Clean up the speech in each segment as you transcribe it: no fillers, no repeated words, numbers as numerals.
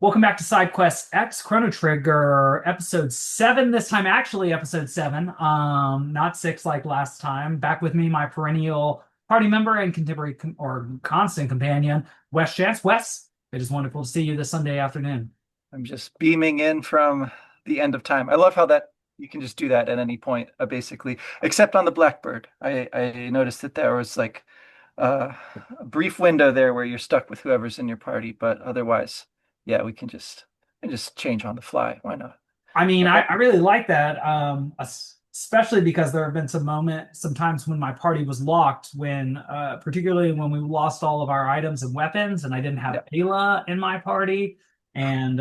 Welcome back to Side Quest X Chrono Trigger, episode 7 this time, actually episode 7, not 6 like last time. Back with me, my perennial party member and contemporary or constant companion, Wes Chance. Wes, it is wonderful to see you this Sunday afternoon. I'm just beaming in from the end of time. I love how that you can just do that at any point, basically, except on the Blackbird. I noticed that there was like a brief window there where you're stuck with whoever's in your party, but otherwise, yeah, we can just change on the fly. Why not? I mean, I, Uh, I really like that, especially because there have been some times when my party was locked, particularly when we lost all of our items and weapons, and I didn't have yeah, Ayla in my party. And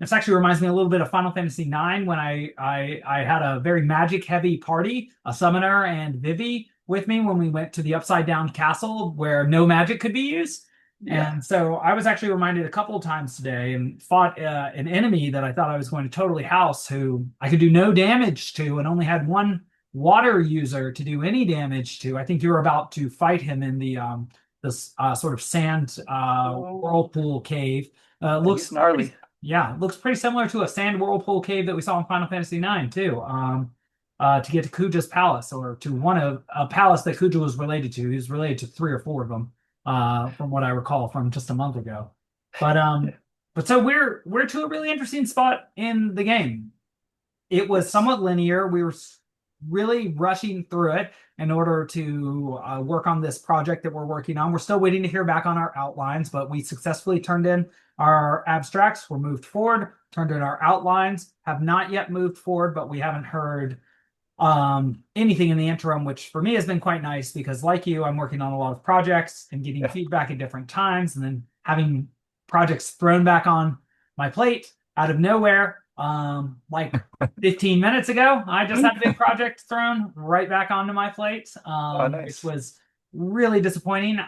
this actually reminds me a little bit of Final Fantasy IX when I had a very magic heavy party, a summoner and Vivi with me when we went to the upside down castle where no magic could be used. yeah. And so I was actually reminded a couple of times today and fought an enemy that I thought I was going to totally house, who I could do no damage to and only had one water user to do any damage to. I think you were about to fight him in the this sort of sand Oh, whirlpool cave. he's Looks pretty, gnarly. yeah, looks pretty similar to a sand whirlpool cave that we saw in Final Fantasy IX too. To get to Kuja's palace, or to one of a palace that Kuja was related to. He was related to three or four of them, from what I recall from just a month ago. But um, but so we're to a really interesting spot in the game. It was Yes. somewhat linear. We were really rushing through it in order to work on this project that we're working on. We're still waiting to hear back on our outlines, but we successfully turned in our abstracts. We're moved forward, turned in our outlines, have not yet moved forward, but we haven't heard anything in the interim, which for me has been quite nice because, like you, I'm working on a lot of projects and getting Yeah. feedback at different times, and then having projects thrown back on my plate out of nowhere. Like 15 minutes ago, I just had a big project thrown right back onto my plate, Oh, which nice. was really disappointing.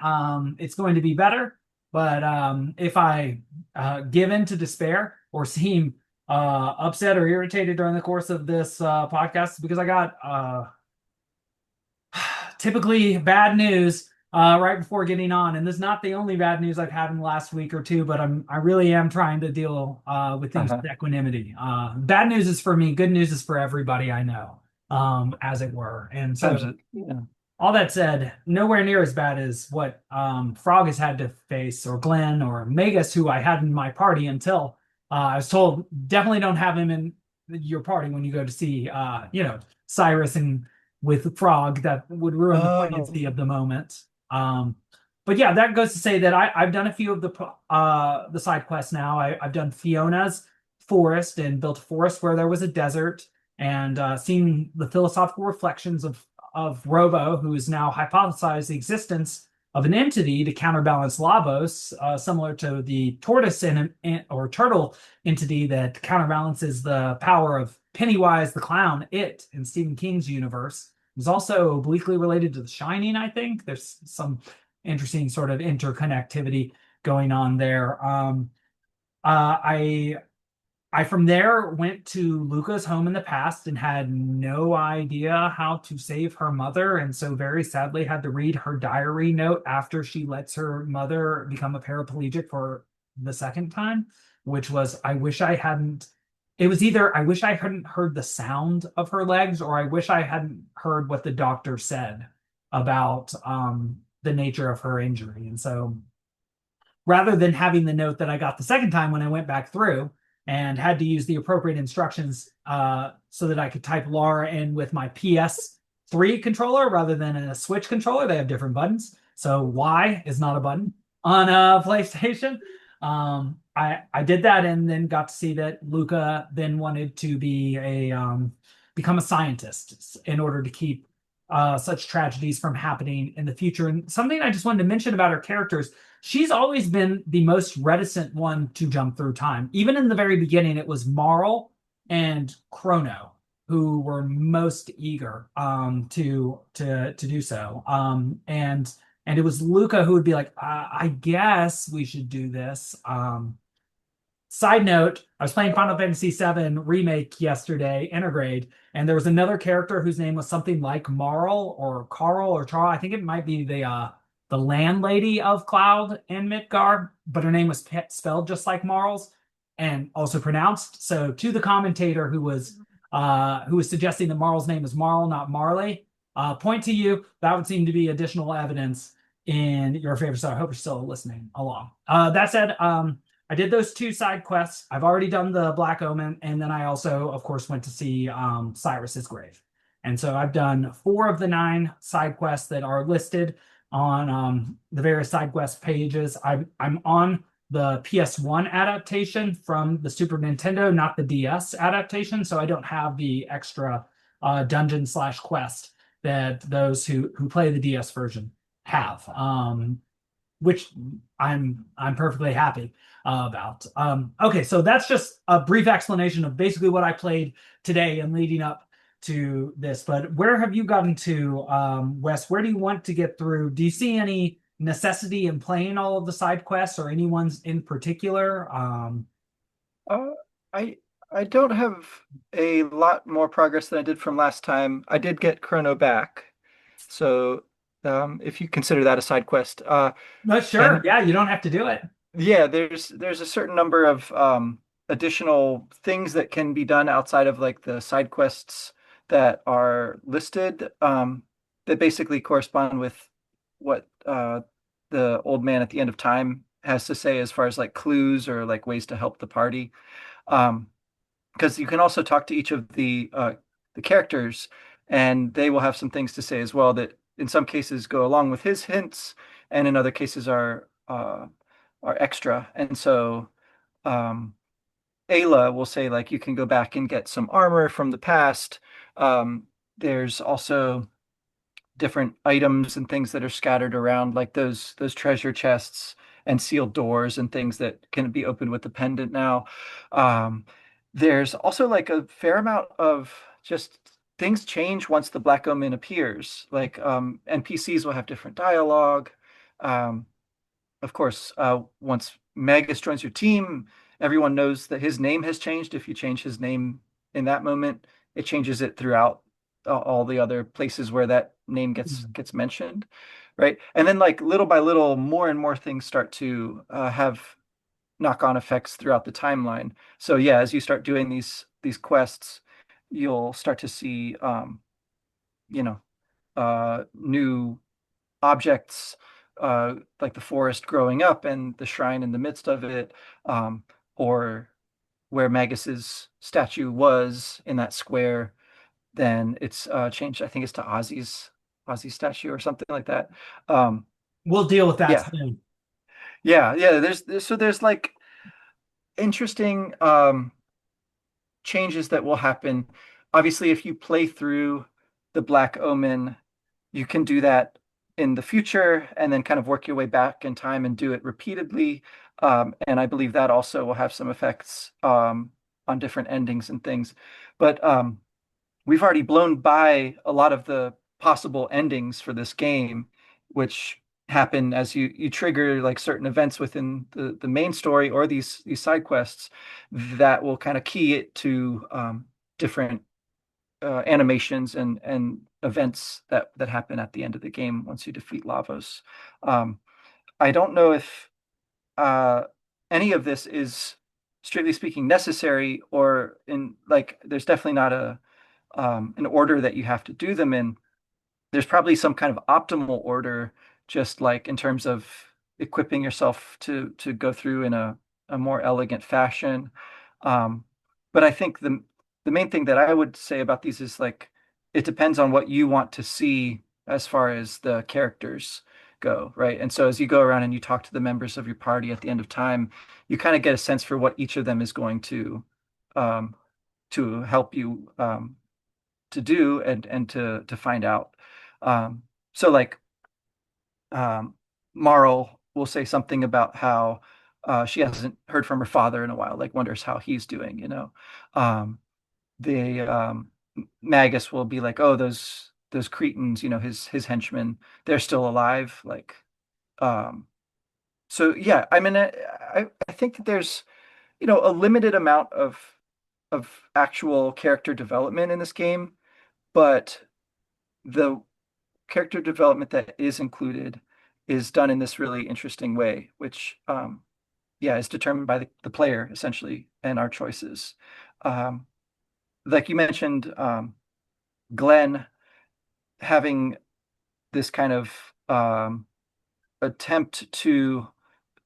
It's going to be better, but if I give in to despair or seem upset or irritated during the course of this podcast because I got typically bad news right before getting on, and this is not the only bad news I've had in the last week or two. But I really am trying to deal with things Uh-huh. with equanimity. Bad news is for me, good news is for everybody I know, as it were. And Times so it, yeah. all that said, nowhere near as bad as what Frog has had to face, or Glenn, or Magus, who I had in my party until I was told definitely don't have him in your party when you go to see, Cyrus and with Frog. That would ruin the Oh, poignancy of the moment. Um, but yeah, that goes to say that I've done a few of the side quests now. I've done Fiona's forest and built a forest where there was a desert, and seen the philosophical reflections of Robo, who has now hypothesized the existence of an entity to counterbalance Lavos, similar to the tortoise or turtle entity that counterbalances the power of Pennywise the clown, it in Stephen King's universe. It's also obliquely related to The Shining, I think. There's some interesting sort of interconnectivity going on there. I from there went to Lucca's home in the past and had no idea how to save her mother, and so very sadly had to read her diary note after she lets her mother become a paraplegic for the second time, which was, I wish I hadn't. It was either I wish I hadn't heard the sound of her legs, or I wish I hadn't heard what the doctor said about the nature of her injury. And so rather than having the note that I got the second time when I went back through and had to use the appropriate instructions so that I could type Laura in with my PS3 controller rather than a Switch controller. They have different buttons. So Y is not a button on a PlayStation. I did that and then got to see that Lucca then wanted to become a scientist in order to keep such tragedies from happening in the future. And something I just wanted to mention about her characters, she's always been the most reticent one to jump through time. Even in the very beginning, it was Marl and Chrono who were most eager to do so. And it was Lucca who would be like, I guess we should do this. Side note, I was playing Final Fantasy VII Remake yesterday, Intergrade, and there was another character whose name was something like Marl or Carl or Charl. I think it might be the landlady of Cloud and Midgar, but her name was spelled just like Marl's. and also pronounced. So to the commentator who was suggesting that Marl's name is Marl, not Marley, point to you. That would seem to be additional evidence in your favor. So I hope you're still listening along. That said, I did those two side quests. I've already done the Black Omen, and then I also, of course, went to see Cyrus's grave. And so I've done four of the nine side quests that are listed on the various side quest pages. I'm on the PS1 adaptation from the Super Nintendo, not the DS adaptation, so I don't have the extra dungeon slash quest that those who play the DS version have, which I'm perfectly happy about. Okay, so that's just a brief explanation of basically what I played today and leading up to this. But where have you gotten to, Wes? Where do you want to get through? Do you see any necessity in playing all of the side quests or any ones in particular? Uh, I I don't have a lot more progress than I did from last time. I did get Chrono back, so if you consider that a side quest, Not sure. and Yeah, you don't have to do it. yeah, there's a certain number of additional things that can be done outside of like the side quests that are listed that basically correspond with what the old man at the end of time has to say as far as like clues or like ways to help the party. Um, because you can also talk to each of the characters, and they will have some things to say as well that in some cases go along with his hints, and in other cases are extra. And so um, Ayla will say like you can go back and get some armor from the past. There's also different items and things that are scattered around, like those treasure chests and sealed doors and things that can be opened with the pendant now. Um, there's also like a fair amount of just things change once the Black Omen appears. Like NPCs will have different dialogue. Um, of course, once Magus joins your team, everyone knows that his name has changed. If you change his name in that moment, it changes it throughout all the other places where that name gets mentioned, right? And then like little by little, more and more things start to have knock-on effects throughout the timeline. So yeah, as you start doing these quests, you'll start to see you know new objects like the forest growing up and the shrine in the midst of it, or where Magus's statue was in that square, then it's changed. I think it's to Ozzy's statue or something like that. Um, We'll deal with that yeah, soon. yeah. There's like interesting changes that will happen. Obviously, if you play through the Black Omen, you can do that in the future and then kind of work your way back in time and do it repeatedly. And I believe that also will have some effects on different endings and things. But we've already blown by a lot of the possible endings for this game, which happen as you trigger like certain events within the main story or these side quests that will kind of key it to different animations and events that happen at the end of the game once you defeat Lavos. Um, I don't know if uh, any of this is strictly speaking necessary or in like there's definitely not a an order that you have to do them in. There's probably some kind of optimal order, just like in terms of equipping yourself to go through in a more elegant fashion. Um, but I think the main thing that I would say about these is like it depends on what you want to see as far as the characters go, right? And so as you go around and you talk to the members of your party at the end of time, you kind of get a sense for what each of them is going um, to help you to do and to find out. Um, so like Marl will say something about how she hasn't heard from her father in a while, like wonders how he's doing, you know. Um, the Magus will be like, oh, those Cretans, you know, his henchmen, they're still alive. Like, um, so yeah, I mean, I think that there's, you know, a limited amount of actual character development in this game, but the character development that is included is done in this really interesting way, which yeah, is determined by the player essentially and our choices. Um, like you mentioned, Glenn having this kind of attempt to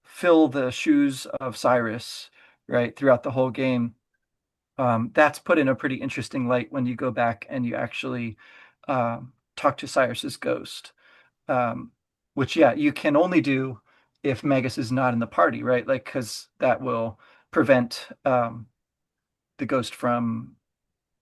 fill the shoes of Cyrus, right, throughout the whole game. That's put in a pretty interesting light when you go back and you actually talk to Cyrus's ghost, um, which, yeah, you can only do if Magus is not in the party, right? Like, because that will prevent the ghost from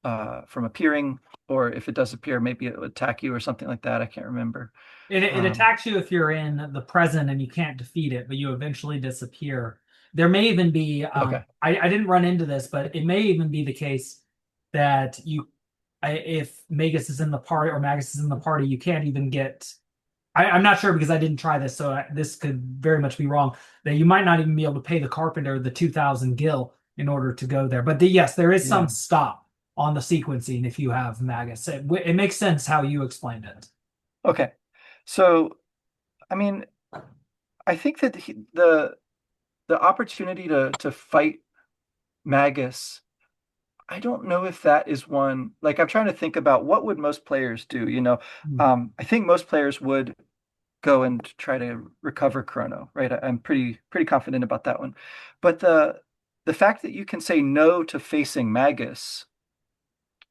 appearing, or if it does appear, maybe it would attack you or something like that. I can't remember. It Um, attacks you if you're in the present and you can't defeat it, but you eventually disappear. There may even be, okay, I didn't run into this, but it may even be the case that if Magus is in the party or Magus is in the party, you can't even get. I'm not sure because I didn't try this, so this could very much be wrong. That you might not even be able to pay the carpenter the 2,000 gil in order to go there. But yes, there is some yeah, stop on the sequencing if you have Magus. It makes sense how you explained it. okay. So, I mean, I think that the opportunity to fight Magus, I don't know if that is one. Like, I'm trying to think about what would most players do, you know. Hmm. I think most players would go and try to recover Chrono, right? I'm pretty confident about that one. But the fact that you can say no to facing Magus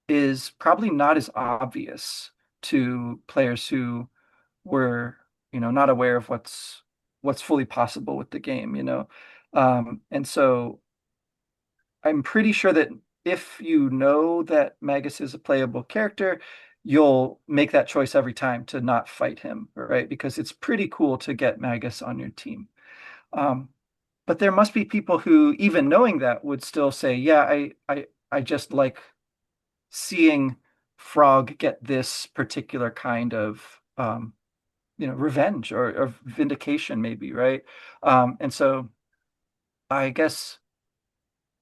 is probably not as obvious to players who were, not aware of what's fully possible with the game, you know. And so I'm pretty sure that if you know that Magus is a playable character, you'll make that choice every time to not fight him, right? Because it's pretty cool to get Magus on your team. Um, but there must be people who, even knowing that, would still say, "Yeah, I just like seeing Frog get this particular kind of, revenge or vindication, maybe, right?" And so I guess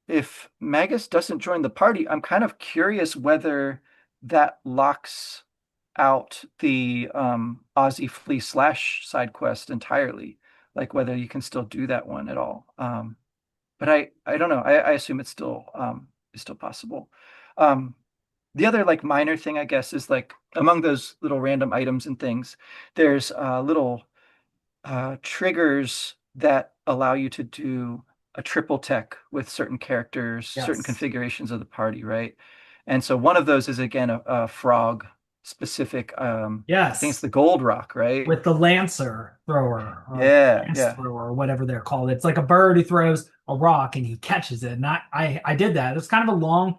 if Magus doesn't join the party, I'm kind of curious whether that locks out the Aussie Flea Slash side quest entirely, like whether you can still do that one at all. But I don't know. I assume it's still possible. Um, the other like minor thing, I guess, is like among those little random items and things, there's little triggers that allow you to do a triple tech with certain characters, certain Yes. configurations of the party, right? And so one of those is again a frog specific. I think it's Yes. the gold rock, right? With the lancer thrower or Yeah, lance yeah. thrower or whatever they're called. It's like a bird who throws a rock and he catches it. And I did that. It's kind of a long,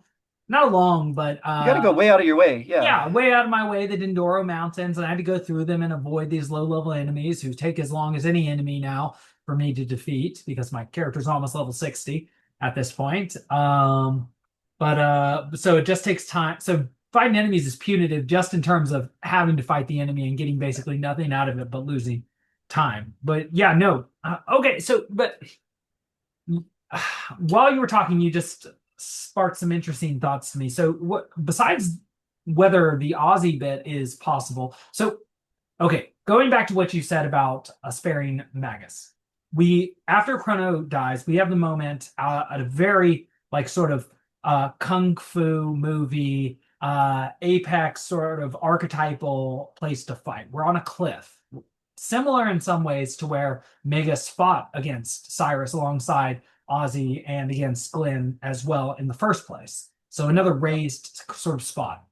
not a long, but You got to go way out of your way. Yeah, yeah, way out of my way, the Dindoro Mountains, and I had to go through them and avoid these low-level enemies who take as long as any enemy now for me to defeat because my character's almost level 60 at this point. But so it just takes time. So fighting enemies is punitive just in terms of having to fight the enemy and getting basically nothing out of it but losing time. But yeah, no. Okay, so but while you were talking, you just sparked some interesting thoughts to me. So, what besides whether the Aussie bit is possible? So, okay, going back to what you said about sparing Magus, we after Chrono dies, we have the moment at a very like sort of kung fu movie, apex sort of archetypal place to fight. We're on a cliff. Similar in some ways to where Magus fought against Cyrus alongside Ozzy and against Glenn as well in the first place. So another raised sort of spot.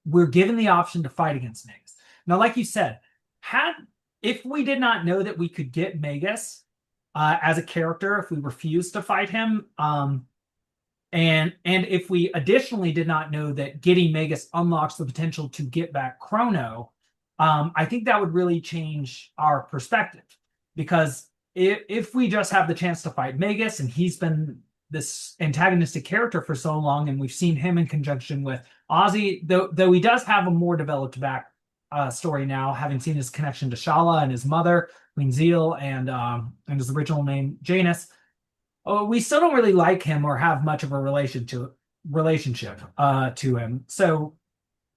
We're given the option to fight against Magus. Now, like you said, had if we did not know that we could get Magus as a character, if we refused to fight him, and if we additionally did not know that getting Magus unlocks the potential to get back Chrono, I think that would really change our perspective. Because if we just have the chance to fight Magus and he's been this antagonistic character for so long, and we've seen him in conjunction with Ozzy, though he does have a more developed back story now, having seen his connection to Shala and his mother, Queen Zeal, and his original name, Janus. Oh, we still don't really like him or have much of a relationship to him. So,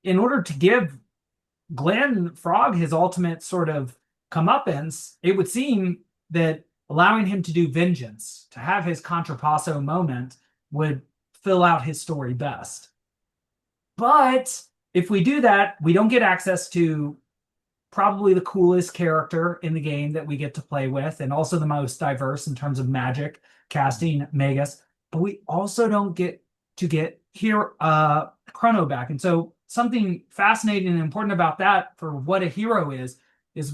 in order to give Glenn Frog his ultimate sort of comeuppance, it would seem that allowing him to do vengeance, to have his contrapasso moment would fill out his story best. But if we do that, we don't get access to probably the coolest character in the game that we get to play with, and also the most diverse in terms of magic casting, Magus. But we also don't get to get here Chrono back. And so something fascinating and important about that for what a hero is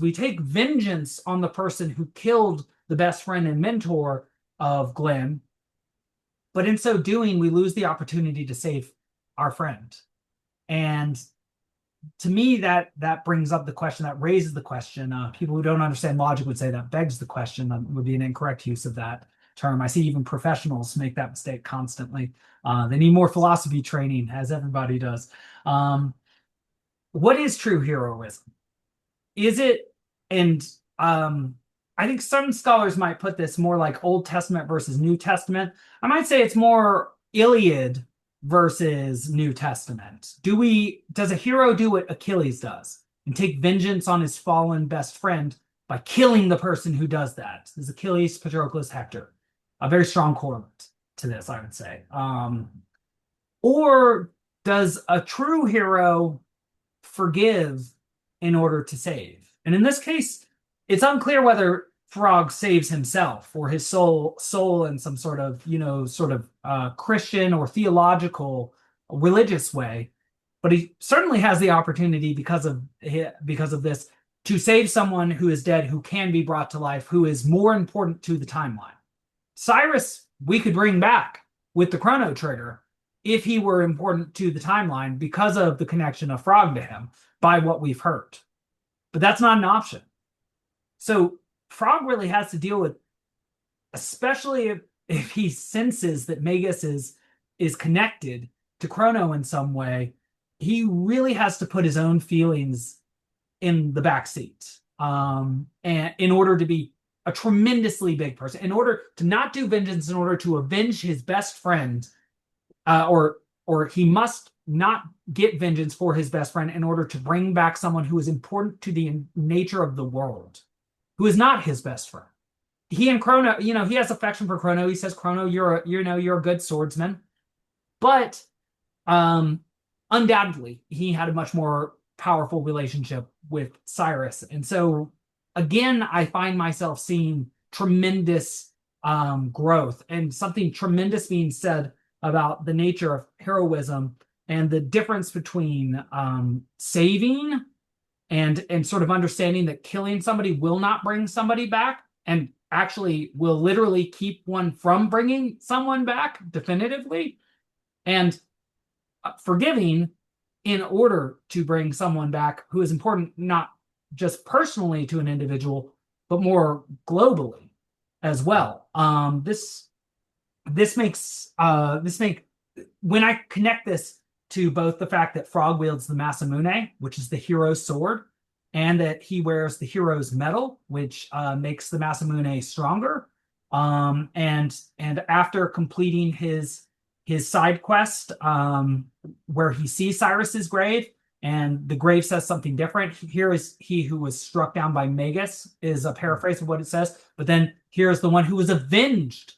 we take vengeance on the person who killed the best friend and mentor of Glenn, but in so doing, we lose the opportunity to save our friend. And to me, that brings up the question, that raises the question. People who don't understand logic would say that begs the question. That would be an incorrect use of that term. I see even professionals make that mistake constantly. They need more philosophy training, as everybody does. What is true heroism? Is it, and I think some scholars might put this more like Old Testament versus New Testament. I might say it's more Iliad versus New Testament. Does a hero do what Achilles does and take vengeance on his fallen best friend by killing the person who does that? Is Achilles, Patroclus, Hector? A very strong correlate to this, I would say. Or does a true hero forgive in order to save? And in this case, it's unclear whether Frog saves himself or his soul in some sort of, Christian or theological, religious way. But he certainly has the opportunity because of this to save someone who is dead, who can be brought to life, who is more important to the timeline. Cyrus, we could bring back with the Chrono Trigger if he were important to the timeline because of the connection of Frog to him by what we've heard. But that's not an option. So Frog really has to deal with, especially if he senses that Magus is connected to Chrono in some way, he really has to put his own feelings in the back seat, and in order to be a tremendously big person, in order to not do vengeance, in order to avenge his best friend, or he must not get vengeance for his best friend in order to bring back someone who is important to the nature of the world, who is not his best friend. He and Chrono, he has affection for Chrono. He says, Chrono, you're a good swordsman. But undoubtedly, he had a much more powerful relationship with Cyrus. And so, again, I find myself seeing tremendous growth and something tremendous being said about the nature of heroism and the difference between saving and sort of understanding that killing somebody will not bring somebody back and actually will literally keep one from bringing someone back definitively, and forgiving in order to bring someone back who is important not just personally to an individual but more globally as well. This makes when I connect this to both the fact that Frog wields the Masamune, which is the hero's sword, and that he wears the hero's medal, which makes the Masamune stronger. And after completing his side quest, where he sees Cyrus's grave, and the grave says something different. Here is he who was struck down by Magus, is a paraphrase of what it says. But then here's the one who was avenged,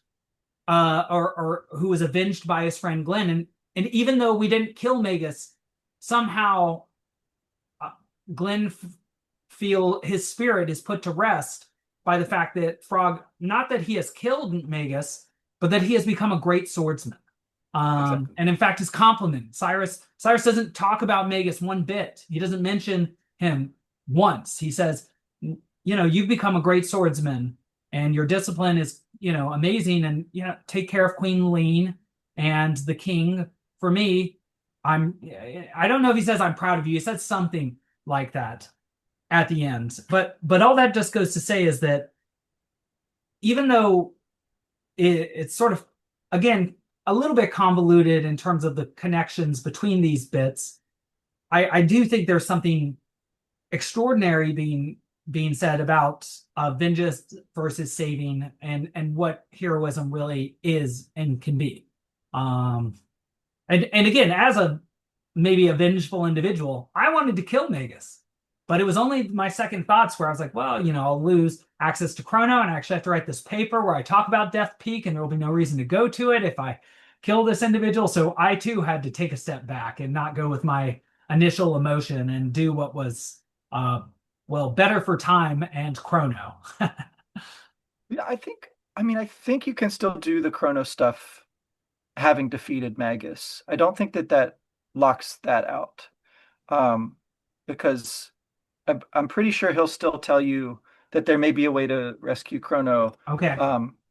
or who was avenged by his friend Glenn. And even though we didn't kill Magus, somehow Glenn feel his spirit is put to rest by the fact that Frog, not that he has killed Magus, but that he has become a great swordsman. Exactly. And in fact, his compliment, Cyrus doesn't talk about Magus one bit. He doesn't mention him once. He says, you've become a great swordsman and your discipline is, amazing. And, take care of Queen Lean and the king. For me, I don't know if he says I'm proud of you. He said something like that at the end. But all that just goes to say is that even though it's sort of, again, a little bit convoluted in terms of the connections between these bits, I do think there's something extraordinary being said about vengeance versus saving, and what heroism really is and can be. And again, as maybe a vengeful individual, I wanted to kill Magus. But it was only my second thoughts where I was like, well, I'll lose access to Chrono and I actually have to write this paper where I talk about Death Peak and there will be no reason to go to it if I kill this individual. So I too had to take a step back and not go with my initial emotion and do what was, uh, well, better for time and Chrono. Yeah, I think you can still do the Chrono stuff having defeated Magus. I don't think that that locks that out. Um, because I'm pretty sure he'll still tell you that there may be a way to rescue Chrono, Okay.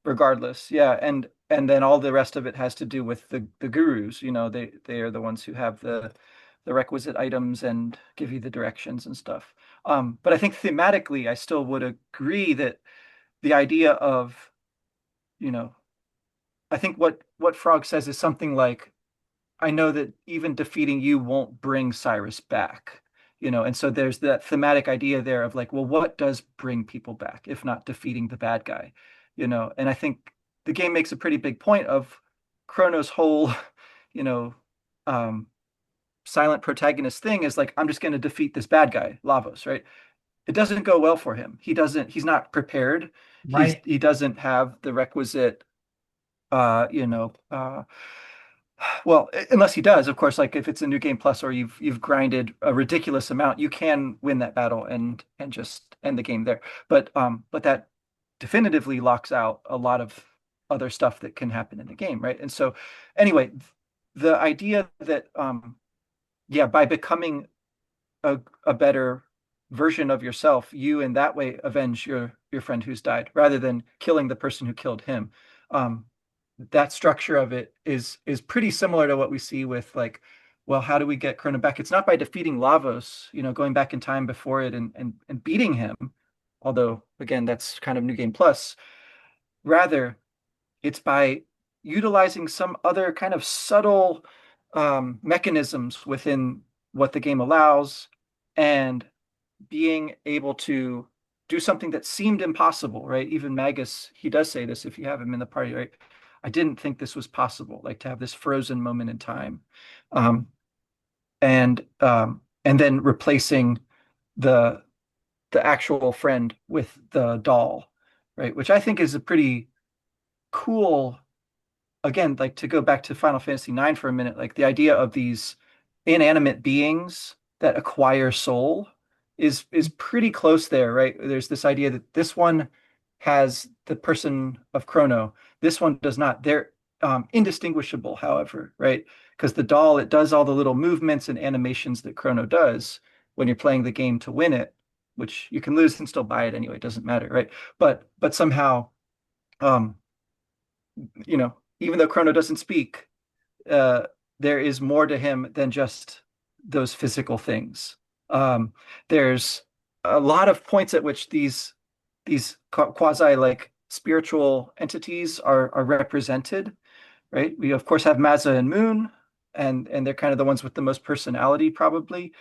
regardless. Yeah, and then all the rest of it has to do with the gurus. They are the ones who have the requisite items and give you the directions and stuff. But I think thematically, I still would agree that the idea of, you know, I think what Frog says is something like, I know that even defeating you won't bring Cyrus back, and so there's that thematic idea there of like, well, what does bring people back if not defeating the bad guy, and I think the game makes a pretty big point of Chrono's whole, you know, um, silent protagonist thing is like, I'm just going to defeat this bad guy, Lavos, right? It doesn't go well for him. He's not prepared. Right. He doesn't have the requisite, uh, you know, uh, well, unless he does, of course, like if it's a new game plus or you've grinded a ridiculous amount, you can win that battle and just end the game there. But that definitively locks out a lot of other stuff that can happen in the game, right? And so anyway, the idea that yeah, by becoming a better version of yourself, you in that way avenge your friend who's died rather than killing the person who killed him. Um, that structure of it is pretty similar to what we see with like, well, how do we get Chrono back? It's not by defeating Lavos, going back in time before it and beating him, although again, that's kind of New Game Plus. Rather, it's by utilizing some other kind of subtle mechanisms within what the game allows and being able to do something that seemed impossible, right? Even Magus, he does say this if you have him in the party, right? I didn't think this was possible, like to have this frozen moment in time. Um, and then replacing the the actual friend with the doll, right? Which I think is a pretty cool, again, like to go back to Final Fantasy IX for a minute, like the idea of these inanimate beings that acquire soul is pretty close there, right? There's this idea that this one has the person of Chrono, this one does not. They're indistinguishable, however, right? Because the doll, it does all the little movements and animations that Chrono does when you're playing the game to win it, which you can lose and still buy it anyway, it doesn't matter, right? But somehow, um, even though Chrono doesn't speak, uh, there is more to him than just those physical things. Um, there's a lot of points at which these quasi like spiritual entities are represented, right? We of course have Mazza and Moon, and they're kind of the ones with the most personality, probably.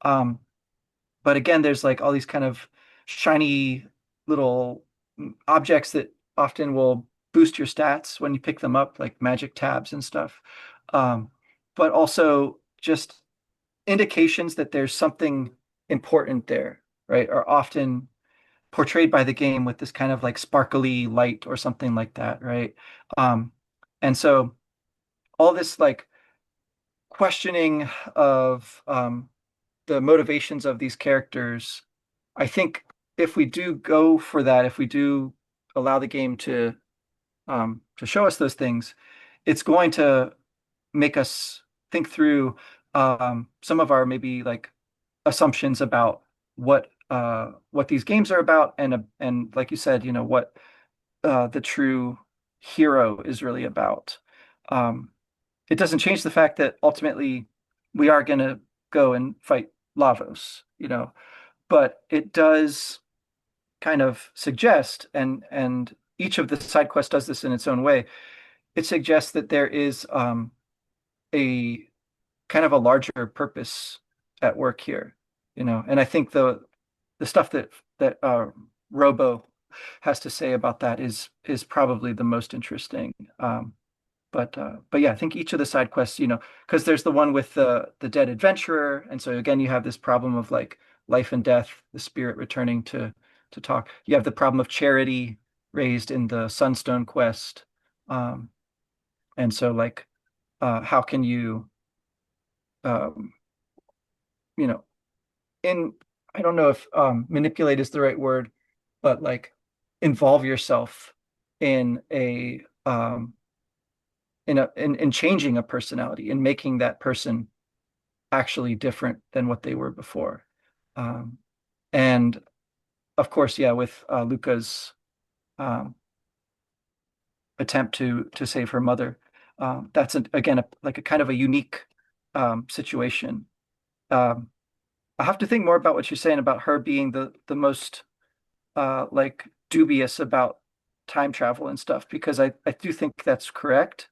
Um, but again, there's like all these kind of shiny little objects that often will boost your stats when you pick them up, like magic tabs and stuff. Um, but also just indications that there's something important there, right? Are often portrayed by the game with this kind of like sparkly light or something like that, right? Um, and so all this like questioning of the motivations of these characters, I think if we do go for that, if we do allow the game to show us those things, it's going to make us think through some of our maybe like assumptions about what these games are about, and like you said, what the true hero is really about. Um, it doesn't change the fact that ultimately we are going to go and fight Lavos, but it does kind of suggest, and each of the side quests does this in its own way. It suggests that there is a kind of a larger purpose at work here, and I think the stuff that Robo has to say about that is probably the most interesting. But yeah, I think each of the side quests, because there's the one with the dead adventurer, and so again you have this problem of like, life and death, the spirit returning to talk. You have the problem of charity raised in the Sunstone quest. Um, and so like how can you um, you know, in I don't know if manipulate is the right word, but like involve yourself in a in changing a personality and making that person actually different than what they were before. Um, and of course, yeah, with Lucca's um, attempt to save her mother, that's again like a kind of a unique situation. Um, I have to think more about what you're saying about her being the most like dubious about time travel and stuff because I do think that's correct,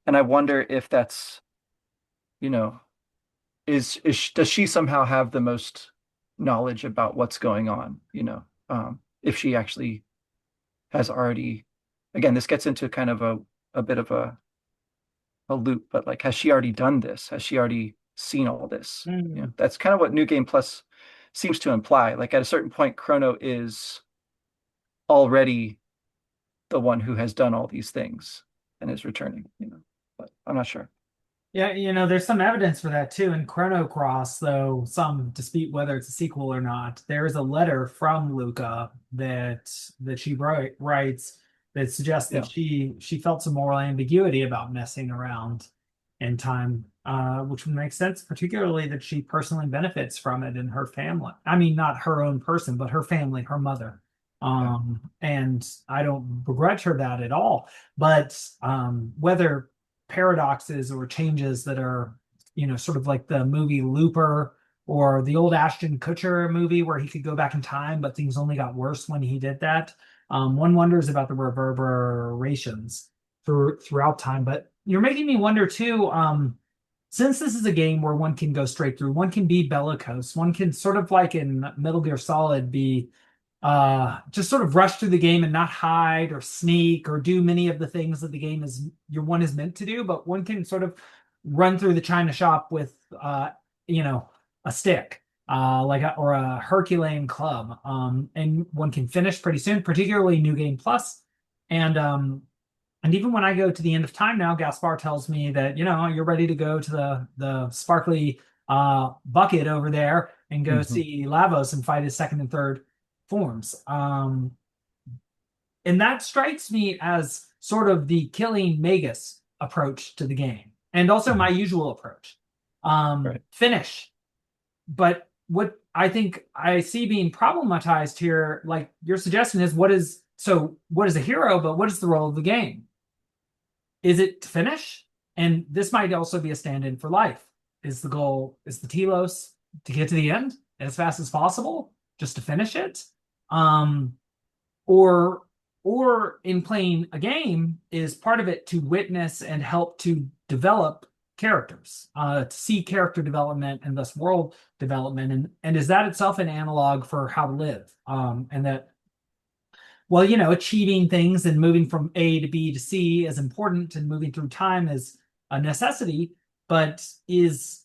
and I wonder if that's you know does she somehow have the most knowledge about what's going on, if she actually has already, again, this gets into kind of a bit of a loop, but like, has she already done this? Has she already seen all this? Mm. That's kind of what New Game Plus seems to imply. Like at a certain point, Chrono is already the one who has done all these things and is returning, but I'm not sure. Yeah, there's some evidence for that too. In Chrono Cross, though some dispute whether it's a sequel or not, there is a letter from Lucca that she writes that suggests that Yeah. she felt some moral ambiguity about messing around in time, which would make sense, particularly that she personally benefits from it in her family. I mean, not her own person, but her family, her mother. Yeah. And I don't begrudge her that at all. But whether paradoxes or changes that are, sort of like the movie Looper or the old Ashton Kutcher movie where he could go back in time, but things only got worse when he did that. One wonders about the reverberations throughout time. But you're making me wonder too, since this is a game where one can go straight through, one can be bellicose, one can sort of like in Metal Gear Solid be just sort of rush through the game and not hide or sneak or do many of the things that the game is your one is meant to do, but one can sort of run through the china shop with you know a stick or a Herculean club, and one can finish pretty soon, particularly New Game Plus. And even when I go to the end of time now, Gaspar tells me that, you're ready to go to the sparkly bucket over there and go Hmm. see Lavos and fight his second and third forms. And that strikes me as sort of the killing Magus approach to the game, and also my Hmm. usual approach. Right. Finish. But what I think I see being problematized here, like your suggestion is, what is a hero, but what is the role of the game? Is it to finish? And this might also be a stand-in for life. Is the goal, is the telos to get to the end as fast as possible, just to finish it? Um, or or in playing a game, is part of it to witness and help to develop characters, to see character development and thus world development, and is that itself an analog for how to live? And that, well, achieving things and moving from A to B to C is important, and moving through time is a necessity, but is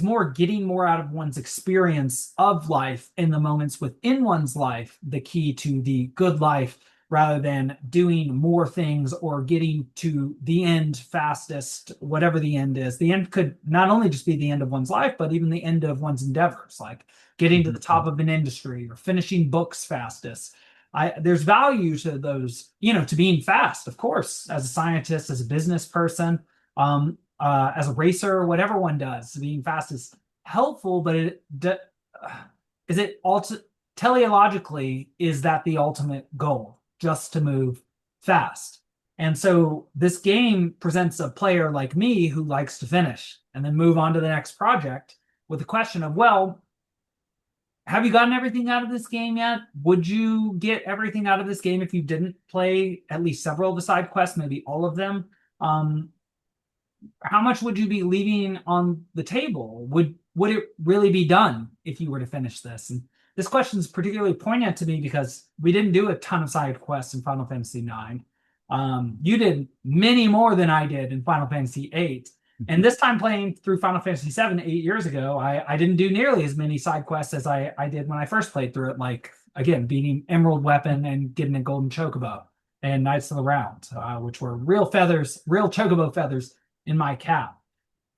more getting more out of one's experience of life in the moments within one's life the key to the good life, rather than doing more things or getting to the end fastest, whatever the end is. The end could not only just be the end of one's life, but even the end of one's endeavors, like getting to the Hmm. top of an industry or finishing books fastest. There's value to those, to being fast, of course, as a scientist, as a business person, as a racer, whatever one does. Being fast is helpful, but is it teleologically, is that the ultimate goal? Just to move fast. And so this game presents a player like me who likes to finish and then move on to the next project with the question of, well, have you gotten everything out of this game yet? Would you get everything out of this game if you didn't play at least several of the side quests, maybe all of them? Um, how much would you be leaving on the table? Would it really be done if you were to finish this? And this question is particularly poignant to me because we didn't do a ton of side quests in Final Fantasy IX. You did many more than I did in Final Fantasy VIII. And this time playing through Final Fantasy VII 8 years ago, I didn't do nearly as many side quests as I did when I first played through it. Like, again, beating Emerald Weapon and getting a Golden Chocobo and Knights of the Round, which were real feathers, real Chocobo feathers in my cap.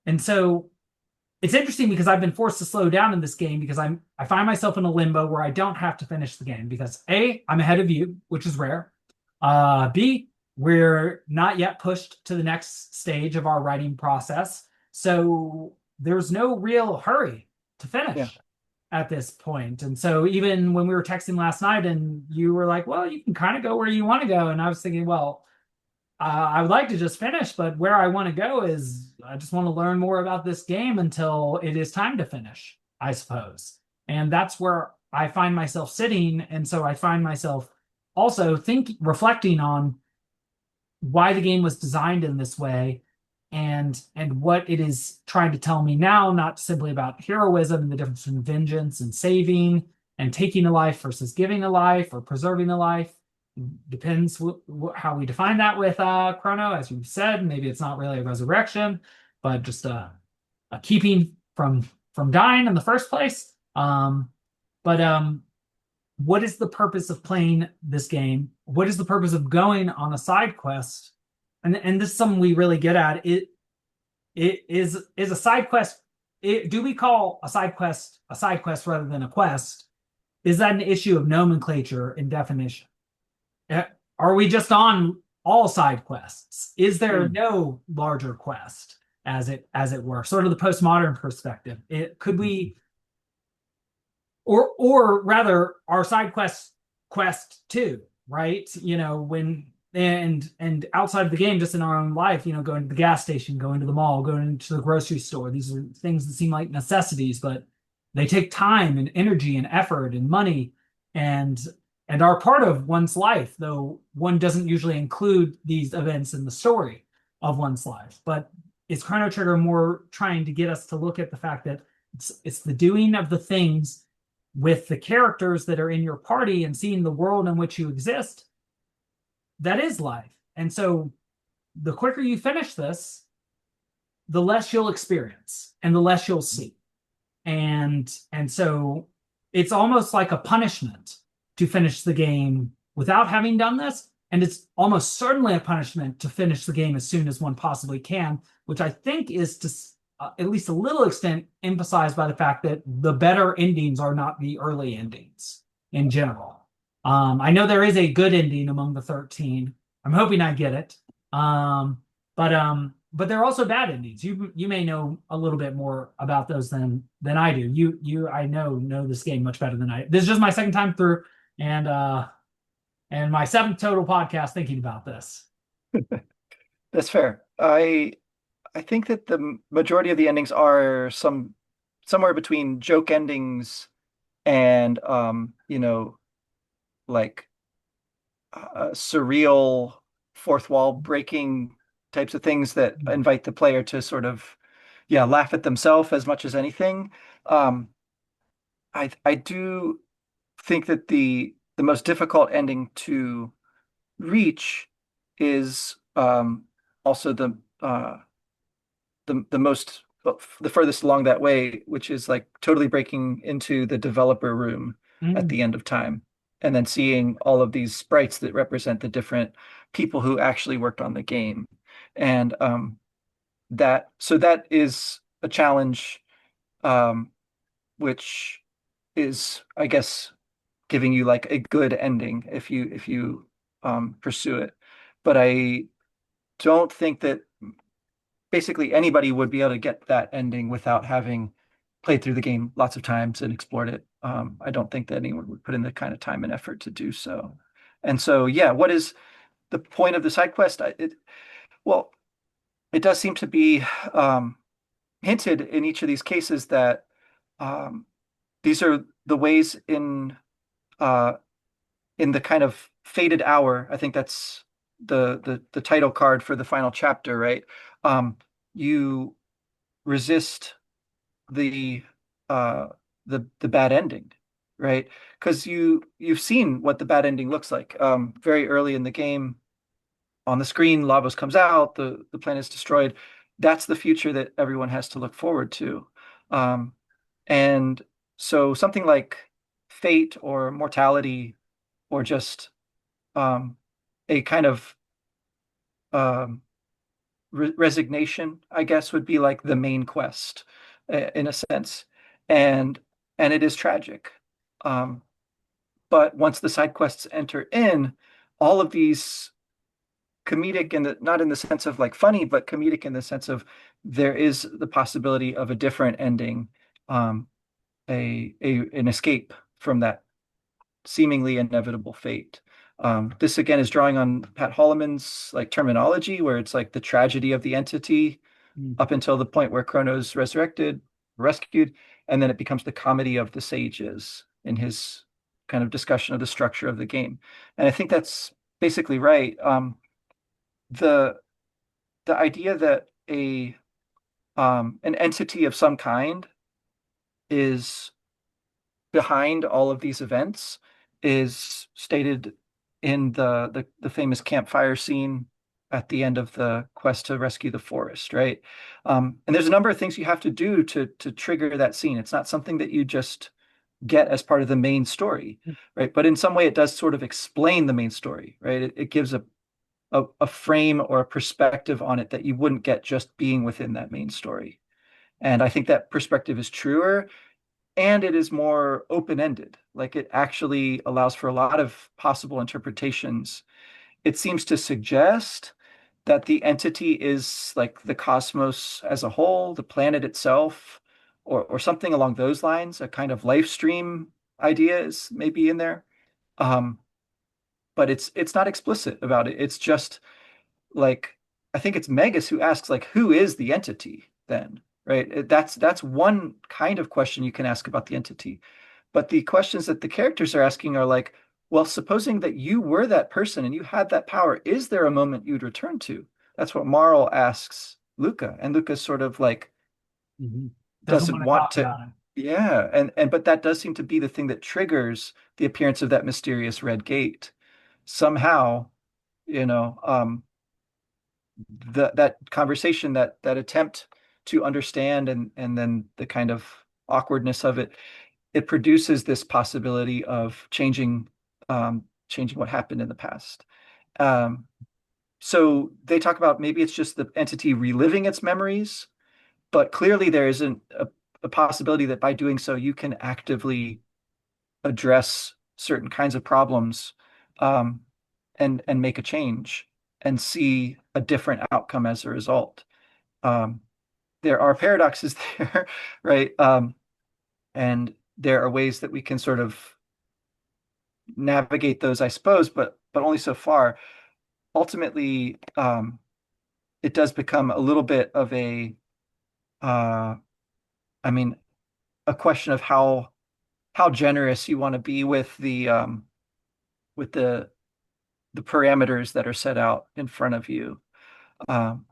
And so it's interesting because I've been forced to slow down in this game because I find myself in a limbo where I don't have to finish the game because A, I'm ahead of you, which is rare. B, we're not yet pushed to the next stage of our writing process. So there's no real hurry to Yeah. finish at this point. And so even when we were texting last night and you were like, well, you can kind of go where you want to go. And I was thinking, well, I would like to just finish, but where I want to go is I just want to learn more about this game until it is time to finish, I suppose. And that's where I find myself sitting. And so I find myself also reflecting on why the game was designed in this way and what it is trying to tell me now, not simply about heroism and the difference between vengeance and saving and taking a life versus giving a life or preserving a life. Depends how we define that with Chrono, as you said. Maybe it's not really a resurrection, but just a keeping from dying in the first place. But what is the purpose of playing this game? What is the purpose of going on a side quest? And this is something we really get at. It is a side quest. Do we call a side quest rather than a quest? Is that an issue of nomenclature and definition? Uh, Are we just on all side quests? Is there Mm. no larger quest, as it were? Sort of the postmodern perspective. Could we, or rather, our side quest too, right? When and outside of the game, just in our own life, going to the gas station, going to the mall, going to the grocery store. These are things that seem like necessities, but they take time and energy and effort and money and and are part of one's life, though one doesn't usually include these events in the story of one's life. But is Chrono Trigger more trying to get us to look at the fact that it's the doing of the things with the characters that are in your party and seeing the world in which you exist that is life. And so the quicker you finish this, the less you'll experience and the less you'll see. And so it's almost like a punishment to finish the game without having done this. And it's almost certainly a punishment to finish the game as soon as one possibly can, which I think is to at least a little extent emphasized by the fact that the better endings are not the early endings in general. I know there is a good ending among the 13. I'm hoping I get it. But there are also bad endings. You may know a little bit more about those than I do. You I know this game much better than I. This is just my second time through, and my seventh total podcast thinking about this. That's fair. I think that the majority of the endings are somewhere between joke endings and like surreal fourth wall breaking types of things that invite the player to sort of laugh at themselves as much as anything. Um, I do think that the most difficult ending to reach is also the most the furthest along that way, which is like totally breaking into the developer room at Mm. the end of time, and then seeing all of these sprites that represent the different people who actually worked on the game. And that is a challenge, um, which is, I guess, giving you like a good ending if you pursue it. But I don't think that basically anybody would be able to get that ending without having played through the game lots of times and explored it. I don't think that anyone would put in the kind of time and effort to do so. And so, yeah, what is the point of the side quest? Well, it does seem to be hinted in each of these cases that um, these are the ways uh, in the kind of fated hour. I think that's the title card for the final chapter, right? You resist the uh the bad ending, right? Because you've seen what the bad ending looks like. Very early in the game, on the screen, Lavos comes out, the planet is destroyed. that's the future that everyone has to look forward to. Um, and so something like fate or mortality or just a kind of um, resignation, I guess, would be like the main quest in a sense. And and it is tragic. Um, but once the side quests enter in, all of these comedic in the not in the sense of like funny, but comedic in the sense of there is the possibility of a different ending, um, a an escape from that seemingly inevitable fate. This again is drawing on Pat Holloman's like terminology, where it's like the tragedy of the entity Mm. up until the point where Chrono's resurrected, rescued, and then it becomes the comedy of the sages in his kind of discussion of the structure of the game. And I think that's basically right. The the idea that a an entity of some kind is behind all of these events is stated in the famous campfire scene at the end of the quest to rescue the forest, right? And there's a number of things you have to do to trigger that scene. It's not something that you just get as part of the main story, right? But in some way, it does sort of explain the main story, right? It gives a frame or a perspective on it that you wouldn't get just being within that main story. And I think that perspective is truer and it is more open-ended. Like it actually allows for a lot of possible interpretations. It seems to suggest that the entity is like the cosmos as a whole, the planet itself, or something along those lines. A kind of life stream idea is maybe in there. Um, but it's not explicit about it. It's just like I think it's Megas who asks like who is the entity then, right? That's one kind of question you can ask about the entity. But the questions that the characters are asking are like, well, supposing that you were that person and you had that power, is there a moment you'd return to? That's what Marl asks Lucca, and Lucca's sort of like Mhm. Doesn't doesn't want to want talk to. about it. Yeah, and but that does seem to be the thing that triggers the appearance of that mysterious red gate. Somehow, you know, that conversation, that attempt to understand and then the kind of awkwardness of it, it produces this possibility of changing what happened in the past. Um, so they talk about maybe it's just the entity reliving its memories, but clearly there isn't a possibility that by doing so you can actively address certain kinds of problems um, and make a change and see a different outcome as a result. Um, there are paradoxes there, right? And there are ways that we can sort of navigate those, I suppose, but only so far. Ultimately, it does become a little bit of uh, I mean, a question of how generous you want to be with the parameters that are set out in front of you.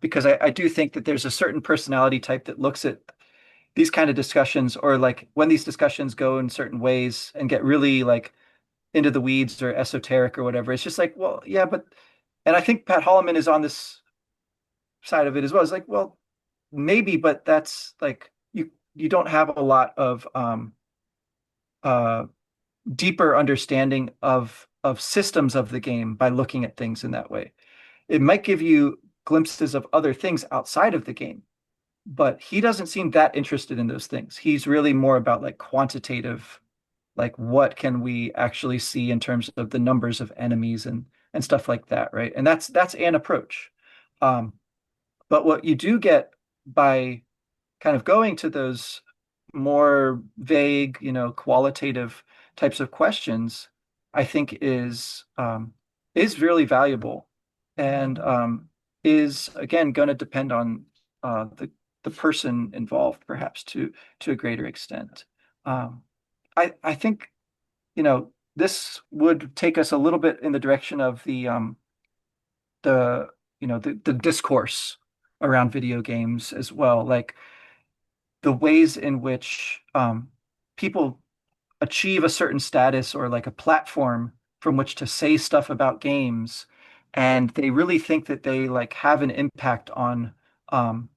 Because I do think that there's a certain personality type that looks at these kind of discussions, or like when these discussions go in certain ways and get really like into the weeds or esoteric or whatever. It's just like, well, yeah, but, and I think Pat Holloman is on this side of it as well. It's like, well, maybe, but that's like you don't have a lot of uh deeper understanding of systems of the game by looking at things in that way. It might give you glimpses of other things outside of the game, but he doesn't seem that interested in those things. He's really more about like quantitative, like what can we actually see in terms of the numbers of enemies and stuff like that, right? And that's an approach. Um, but what you do get by kind of going to those more vague, qualitative types of questions, I think is really valuable and is again going to depend on the person involved, perhaps to a greater extent. Um, I think this would take us a little bit in the direction of the the discourse around video games as well, like the ways in which people achieve a certain status or like a platform from which to say stuff about games, and they really think that they like have an impact on um,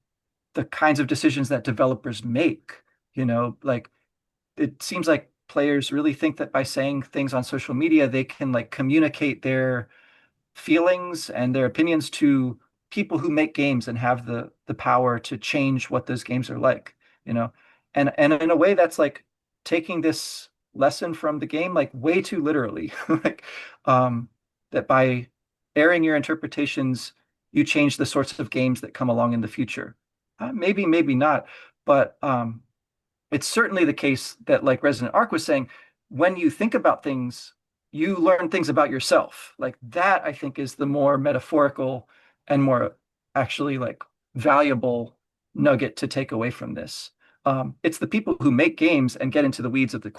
the kinds of decisions that developers make. Like it seems like players really think that by saying things on social media, they can like communicate their feelings and their opinions to people who make games and have the power to change what those games are like, you know. And in a way that's like taking this lesson from the game like way too literally. Like that by airing your interpretations, you change the sorts of games that come along in the future. Maybe, maybe not, but it's certainly the case that, like Resident Arc was saying, when you think about things, you learn things about yourself. Like that, I think, is the more metaphorical and more actually like valuable nugget to take away from this. It's the people who make games and get into the weeds of the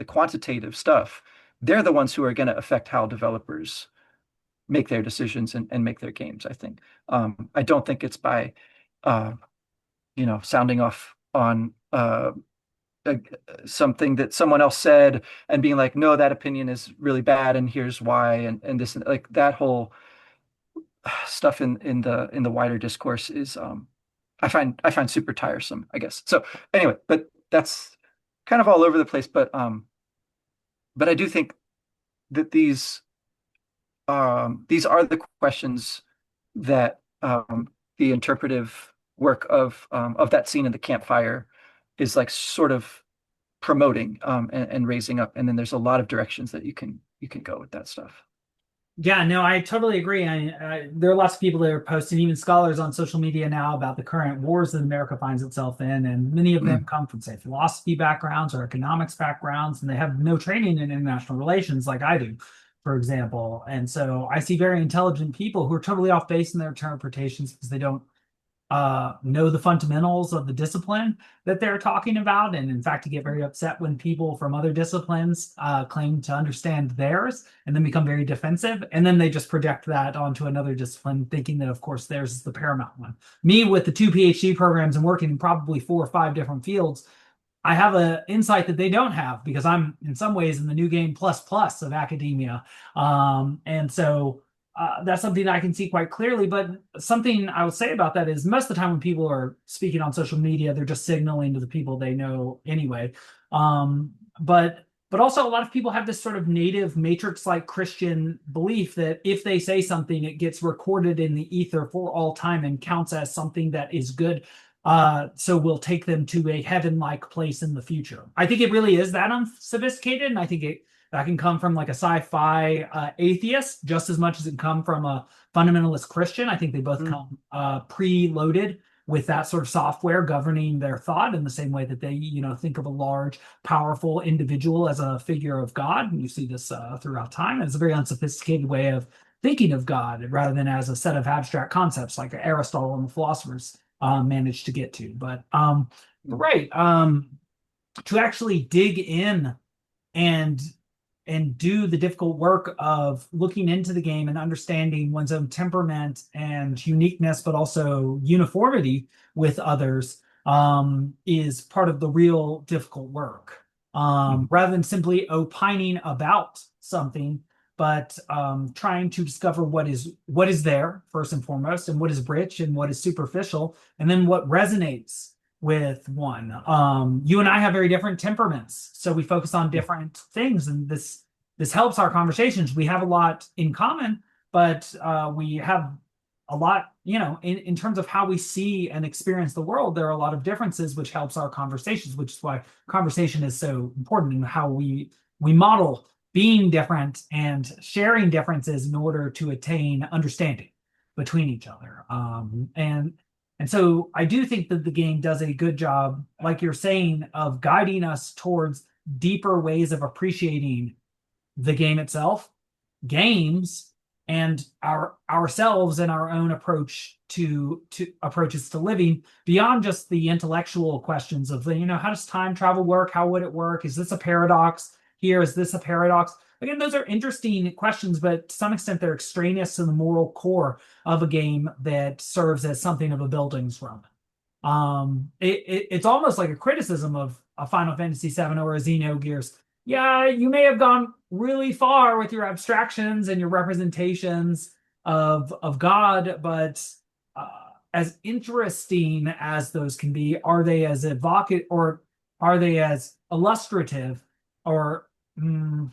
quantitative stuff. They're the ones who are going to affect how developers make their decisions and make their games, I think. I don't think it's by, uh, sounding off on uh, something that someone else said and being like, no, that opinion is really bad, and here's why, and this, and like that whole stuff in the wider discourse is I find super tiresome, I guess. So anyway, but that's kind of all over the place. But I do think that these are the questions that the interpretive work of that scene in the campfire is like sort of promoting and raising up. And then there's a lot of directions that you can go with that stuff. Yeah, no, I totally agree. There are lots of people that are posting, even scholars on social media now, about the current wars that America finds itself in, and many of them Mm, come from, say, philosophy backgrounds or economics backgrounds, and they have no training in international relations like I do, for example. And so I see very intelligent people who are totally off base in their interpretations because they don't know the fundamentals of the discipline that they're talking about. And in fact, to get very upset when people from other disciplines claim to understand theirs and then become very defensive. And then they just project that onto another discipline, thinking that, of course, theirs is the paramount one. Me, with the two PhD programs and working in probably 4 or 5 different fields, I have an insight that they don't have because I'm in some ways in the new game plus plus of academia. And so that's something that I can see quite clearly. But something I would say about that is most of the time when people are speaking on social media, they're just signaling to the people they know anyway. But also a lot of people have this sort of native matrix-like Christian belief that if they say something, it gets recorded in the ether for all time and counts as something that is good. So we'll take them to a heaven-like place in the future. I think it really is that unsophisticated, and I think that can come from like a sci-fi atheist just as much as it come from a fundamentalist Christian. I think they both mm, come pre-loaded with that sort of software governing their thought in the same way that they, think of a large, powerful individual as a figure of God. And you see this throughout time. And it's a very unsophisticated way of thinking of God rather than as a set of abstract concepts like Aristotle and the philosophers managed to get to. But mm, right, to actually dig in and do the difficult work of looking into the game and understanding one's own temperament and uniqueness, but also uniformity with others, is part of the real difficult work. mm, Rather than simply opining about something, but trying to discover what is there first and foremost, and what is rich and what is superficial, and then what resonates with one. You and I have very different temperaments, so we focus on yeah, different things, and this helps our conversations. We have a lot in common, but we have a lot, in terms of how we see and experience the world. There are a lot of differences, which helps our conversations, which is why conversation is so important in how we model being different and sharing differences in order to attain understanding between each other. And so I do think that the game does a good job, like you're saying, of guiding us towards deeper ways of appreciating the game itself, games, and ourselves and our own approaches to living beyond just the intellectual questions of how does time travel work? How would it work? Is this a paradox here? Is this a paradox? Again, those are interesting questions, but to some extent they're extraneous to the moral core of a game that serves as something of a Bildungsroman. It's almost like a criticism of a Final Fantasy VII or a Xenogears. Yeah, you may have gone really far with your abstractions and your representations of God, but as interesting as those can be, are they as evocative or are they as illustrative or mm,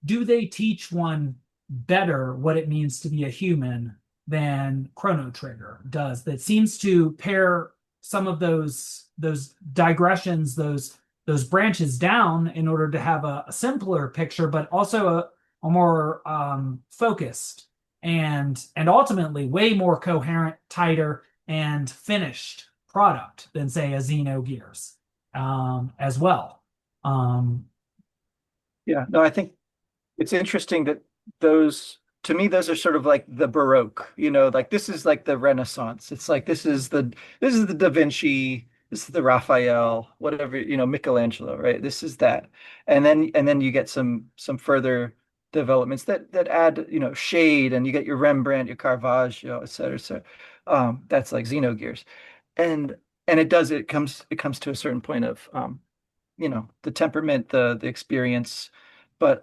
do they teach one better what it means to be a human than Chrono Trigger does? That seems to pare some of those digressions, those branches down in order to have a simpler picture, but also a more focused and ultimately way more coherent, tighter, and finished product than say a Xenogears as well. Um, Yeah, no, I think it's interesting that those, to me, those are sort of like the Baroque, like this is like the Renaissance. It's like this is the Da Vinci, this is the Raphael, whatever, Michelangelo, right? This is that. And then you get some further developments that add, shade, and you get your Rembrandt, your Caravaggio, et cetera, et cetera. That's like Xenogears. And and it comes to a certain point of the temperament, the experience. But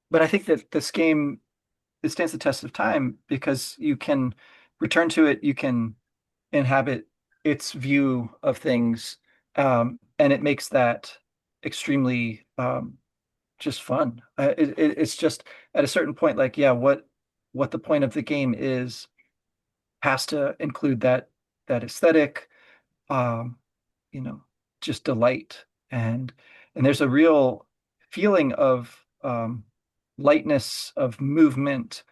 but I think that this game, it stands the test of time because you can return to it, you can inhabit its view of things, and it makes that extremely just fun. It's just at a certain point, like, yeah, what the point of the game is has to include that aesthetic, um, you know, just delight. And there's a real feeling of lightness, of movement,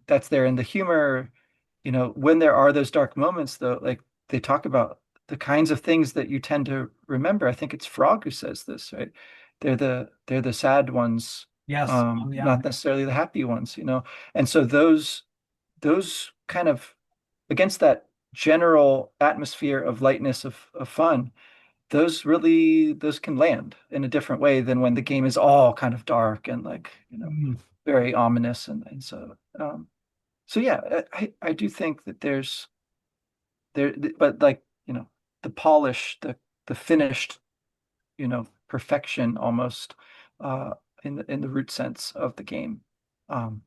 that's there in the humor. When there are those dark moments, though, like they talk about the kinds of things that you tend to remember. I think it's Frog who says this, right? They're the sad ones, yes, yeah. not necessarily the happy ones. And so those kind of, against that general atmosphere of lightness, of fun, those can land in a different way than when the game is all kind of dark and, like, Mm. very ominous. And so yeah, I do think that there's there but, like, the polish, the finished, perfection almost, uh in the root sense of the game, um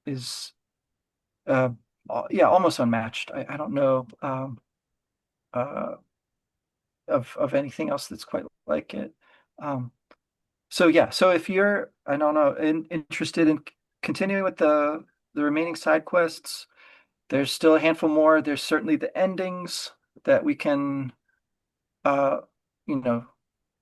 is uh yeah, almost unmatched. I don't know uh of anything else that's quite like it. Um, so yeah, so if you're, I don't know, interested in continuing with the remaining side quests, there's still a handful more. There's certainly the endings that we can uh, you know,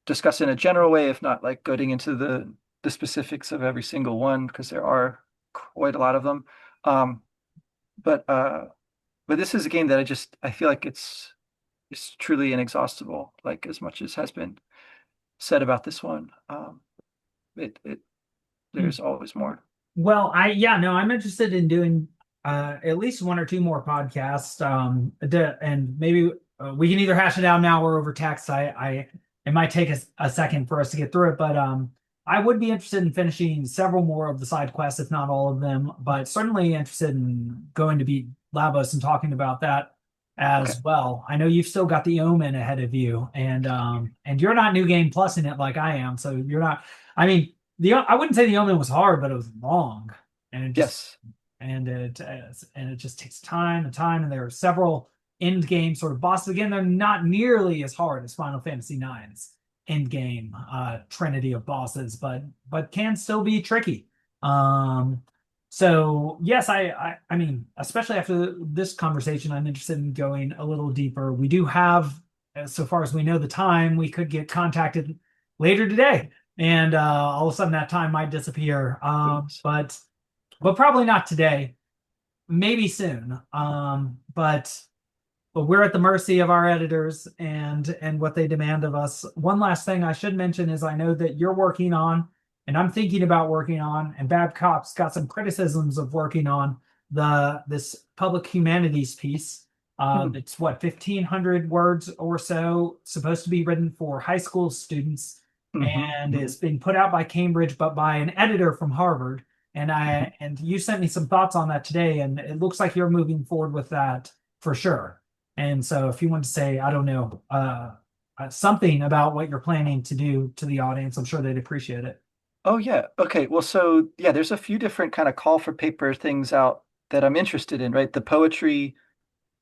discuss in a general way, if not like going into the specifics of every single one, because there are quite a lot of them. Um, but uh, but this is a game that I feel like it's truly inexhaustible, like as much as has been said about this one. It there's always more. Well, yeah, no, I'm interested in doing at least one or two more podcasts. And maybe we can either hash it out now or over text. It might take us a second for us to get through it, but I would be interested in finishing several more of the side quests, if not all of them, but certainly interested in going to beat Lavos and talking about that Okay. as well. I know you've still got the Omen ahead of you, and you're not New Game Plus in it like I am, so you're not. I mean, I wouldn't say the Omen was hard, but it was long, and Yes. it just takes time and time. And there are several end game sort of bosses. Again, they're not nearly as hard as Final Fantasy IX's end game trinity of bosses, but can still be tricky. Um, so yes, I mean, especially after this conversation, I'm interested in going a little deeper. We do have, so far as we know, the time we could get contacted later today, and all of a sudden that time might disappear. Goodness. But probably not today. Maybe soon. But we're at the mercy of our editors and what they demand of us. One last thing I should mention is I know that you're working on, and I'm thinking about working on, and Bad Cops got some criticisms of working on this public humanities piece. Hmm. It's what 1,500 words or so, supposed to be written for high school students, Hmm. and Hmm. is being put out by Cambridge, but by an editor from Harvard. Hmm. And you sent me some thoughts on that today, and it looks like you're moving forward with that for sure. And so if you want to say, I don't know, something about what you're planning to do to the audience, I'm sure they'd appreciate it. Oh yeah. Okay. Well, so yeah, there's a few different kind of call for paper things out that I'm interested in, right? The poetry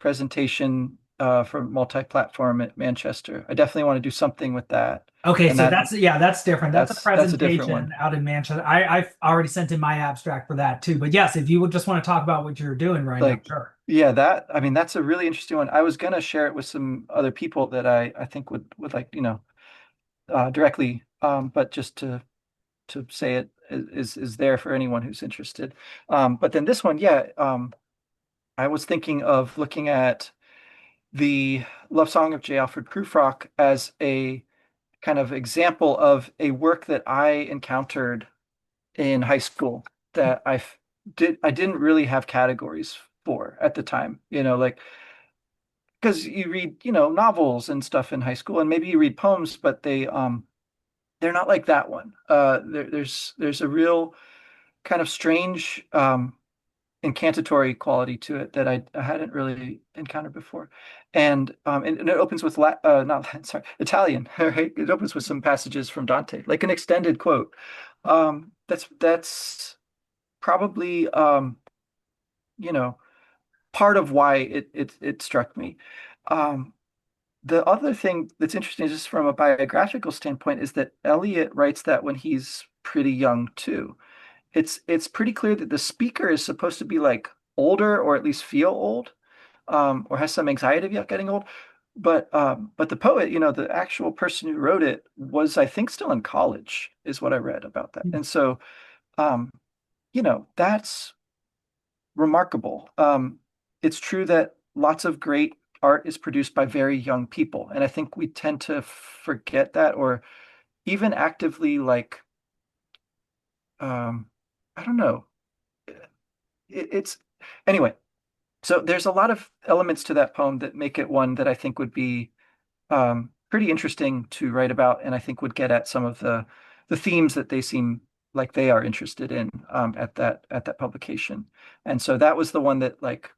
presentation for multi-platform at Manchester. I definitely want to do something with that. Okay, And so that's yeah, that's different. That's a that's a different presentation one. out in Manchester. I've already sent in my abstract for that too. But yes, if you would just want to talk about what you're doing right now, Like, sure. yeah, that I mean that's a really interesting one. I was gonna share it with some other people that I think would like, directly, but just to say it is there for anyone who's interested. But then this one, yeah, I was thinking of looking at the Love Song of J. Alfred Prufrock as a kind of example of a work that I encountered in high school that I didn't really have categories for at the time, like because you read, novels and stuff in high school, and maybe you read poems, but they're not like that one. There's a real kind of strange incantatory quality to it that I hadn't really encountered before. And it opens with not Latin, sorry, Italian, right? It opens with some passages from Dante, like an extended quote. That's probably you know, part of why it struck me. Um, the other thing that's interesting, just from a biographical standpoint, is that Eliot writes that when he's pretty young too. It's pretty clear that the speaker is supposed to be like older or at least feel old, or has some anxiety about getting old. But the poet, the actual person who wrote it was, I think, still in college, is what I read about that. And so, um, that's remarkable. It's true that lots of great art is produced by very young people, and I think we tend to forget that, or even actively like, um, I don't know. It's anyway. So there's a lot of elements to that poem that make it one that I think would be pretty interesting to write about, and I think would get at some of the themes that they seem like they are interested in at that publication. And so that was the one that, like,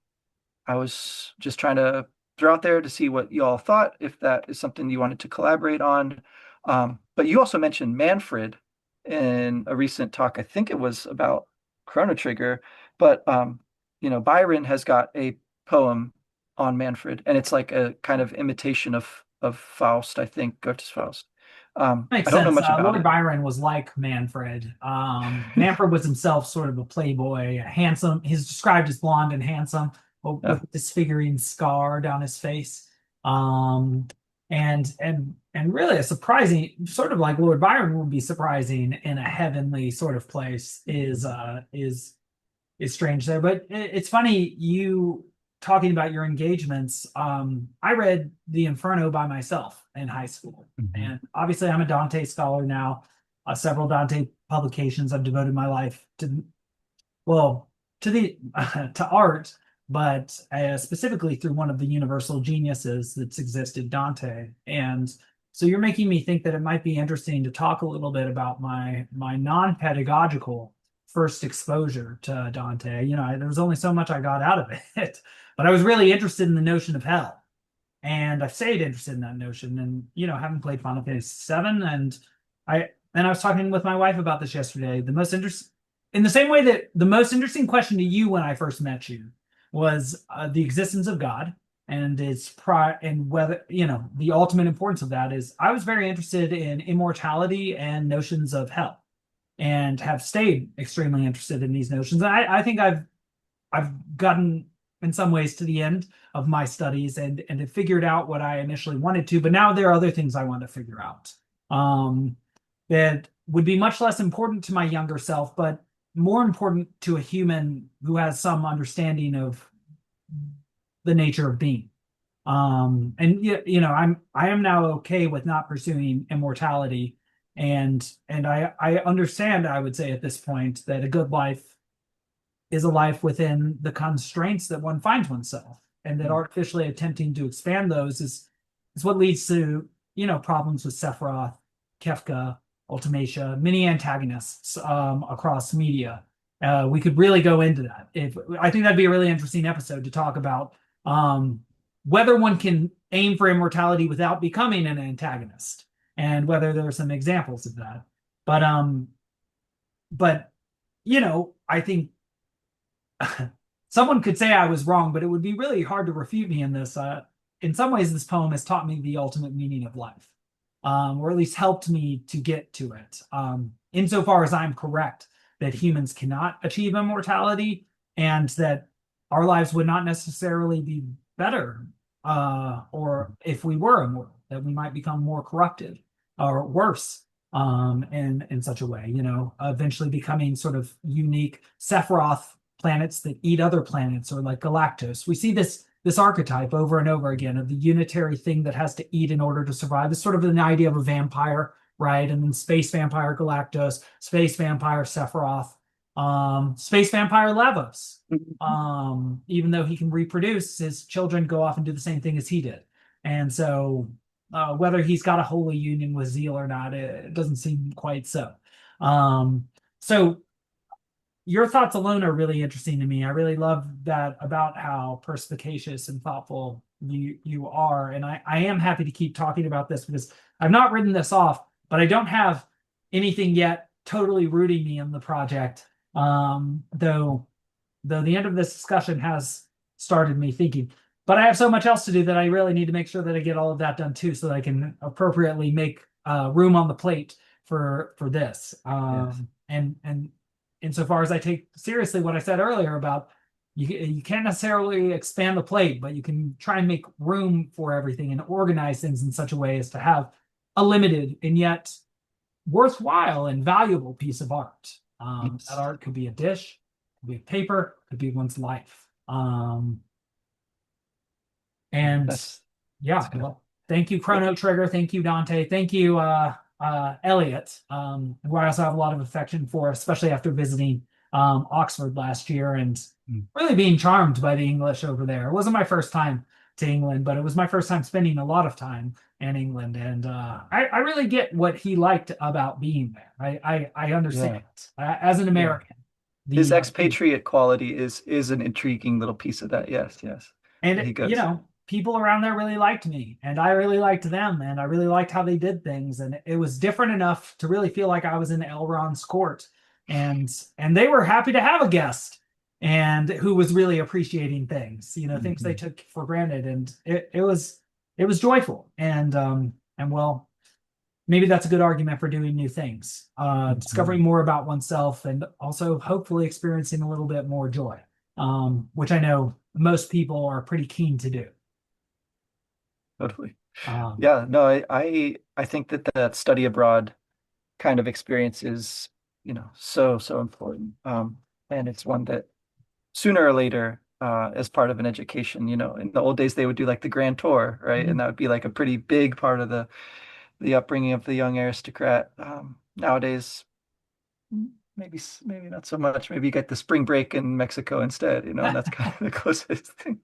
I was just trying to throw out there to see what you all thought, if that is something you wanted to collaborate on. But you also mentioned Manfred in a recent talk. I think it was about Chrono Trigger, but Byron has got a poem on Manfred, and it's like a kind of imitation of Faust, I think, Goethe's Faust. I Makes don't know sense. much about Lord it. Byron was like Manfred. Manfred was himself sort of a playboy, handsome. He's described as blonde and handsome, with Yeah. a disfiguring scar down his face. Um, and really a surprising, sort of like Lord Byron would be surprising in a heavenly sort of place is strange there. But it's funny you talking about your engagements. I read The Inferno by myself in high school, Mhm. and obviously I'm a Dante scholar now. Several Dante publications. I've devoted my life to, well, to the to art, but specifically through one of the universal geniuses that's existed, Dante. And so you're making me think that it might be interesting to talk a little bit about my non-pedagogical first exposure to Dante. There was only so much I got out of it, but I was really interested in the notion of hell, and I've stayed interested in that notion. And having played Final Fantasy VII, I was talking with my wife about this yesterday. In the same way that the most interesting question to you when I first met you was the existence of God and whether the ultimate importance of that is. I was very interested in immortality and notions of hell, and have stayed extremely interested in these notions. I think I've gotten in some ways to the end of my studies and have figured out what I initially wanted to, but now there are other things I want to figure out, um, that would be much less important to my younger self, but more important to a human who has some understanding of the nature of being. And I am now okay with not pursuing immortality, and I understand, I would say at this point, that a good life is a life within the constraints that one finds oneself, and that artificially attempting to expand those is what leads to problems with Sephiroth, Kefka, Ultimacia, many antagonists across media. We could really go into that. If I think that'd be a really interesting episode to talk about um, whether one can aim for immortality without becoming an antagonist, and whether there are some examples of that. But but I think someone could say I was wrong, but it would be really hard to refute me in this. In some ways, this poem has taught me the ultimate meaning of life, or at least helped me to get to it. Insofar as I'm correct that humans cannot achieve immortality and that our lives would not necessarily be better, or if we were immortal, that we might become more corrupted or worse in such a way, eventually becoming sort of unique Sephiroth planets that eat other planets, or like Galactos. We see this archetype over and over again of the unitary thing that has to eat in order to survive. It's sort of an idea of a vampire, right? And then space vampire Galactos, space vampire Sephiroth, space vampire Lavos. Mhm. Even though he can reproduce, his children go off and do the same thing as he did. And so whether he's got a holy union with Zeal or not, it doesn't seem quite so. So your thoughts alone are really interesting to me. I really love that about how perspicacious and thoughtful you are. And I am happy to keep talking about this because I've not written this off, but I don't have anything yet totally rooting me in the project. Though the end of this discussion has started me thinking. But I have so much else to do that I really need to make sure that I get all of that done too, so that I can appropriately make room on the plate for this. Yes. And insofar as I take seriously what I said earlier about you can't necessarily expand the plate, but you can try and make room for everything and organize things in such a way as to have a limited and yet worthwhile and valuable piece of art. That Yes. art could be a dish, could be a paper, could be one's life. Yeah, And that's yeah, good. well, thank you, Well, Chrono Trigger. Thank you, Dante. Thank you, Elliot, who I also have a lot of affection for, especially after visiting Oxford last year and mm, really being charmed by the English over there. It wasn't my first time to England, but it was my first time spending a lot of time in England. And I really get what he liked about being there. I understand yeah. it. As an Yeah. American, His the expatriate quality is an intriguing little piece of that. Yes, yes. That and he goes. people around there really liked me, and I really liked them, and I really liked how they did things, and it was different enough to really feel like I was in Elrond's court, and and they were happy to have a guest, and who was really appreciating things, things they Mhm. took for granted, and it was joyful, and well, maybe that's a good argument for doing new things, discovering Mhm. more about oneself, and also hopefully experiencing a little bit more joy, which I know most people are pretty keen to do. Totally. Um, Yeah, no, I think that that study abroad kind of experience is, so important. And it's one that sooner or later, as part of an education, in the old days they would do like the grand tour, right? And that would be like a pretty big part of the upbringing of the young aristocrat. Nowadays, maybe not so much. Maybe you get the spring break in Mexico instead, and that's kind of the closest thing.